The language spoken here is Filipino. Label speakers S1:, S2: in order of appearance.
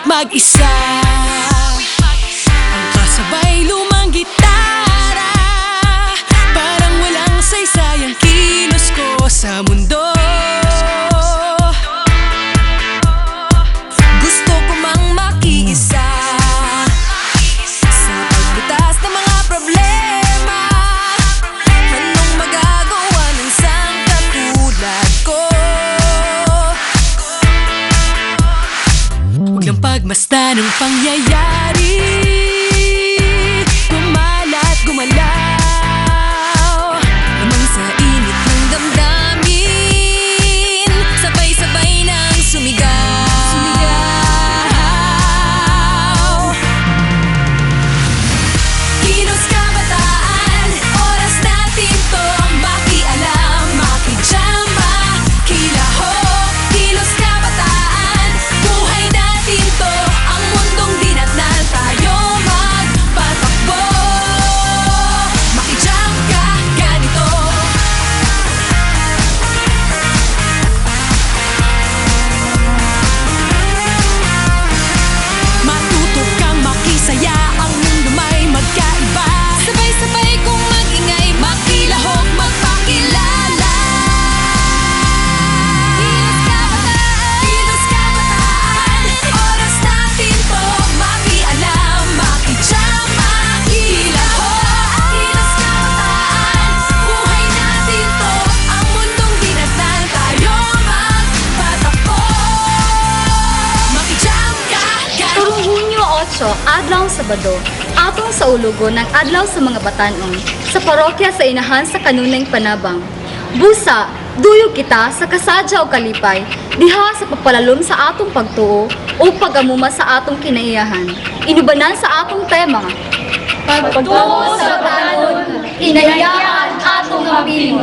S1: mag-isa. Ang kasabay lumang gitara, parang walang saysay ang kilos ko sa mundo. Gusto ko mang makiisa sa pagbutas ng mga problema. Anong magagawa ng isang katulad ko? Huwag lang pagmasdan ng pangyayari, gumalat, gumalaw, lamang sa init ng damdamin, sabay-sabay nang sumigaw. Kilos kabataan, oras natin to makialam, makijama, kilahok. Kilos kabataan, buhay natin to, ang mundong dinatnan, tayo magpatakbo. Makijam ka, ganito. Matuto kang makisaya, ang mundo may magkaiba. Sabay-sabay kong mag-ingay, makilahok, magpakilala. Kilos kabataan, oras natin to makialam, makijama, kilahok. Kilos kabataan, buhay natin to, ang mundong dinatnan, tayo magpatakbo. Makijam ka,
S2: Turong Hunyo 8, adlaw Sabado, atong sa ulugo ng adlaw sa mga batanon, sa parokya sa Inahan sa Kanunay Panabang. Busa, duyog kita sa kasadya o kalipay, diha sa pagpalalom sa atong pagtuo o pag-amuma sa atong kinaiyahan. Inubanan sa atong tema, pagtuo sa batanon, kinaiyahan atong mabiling.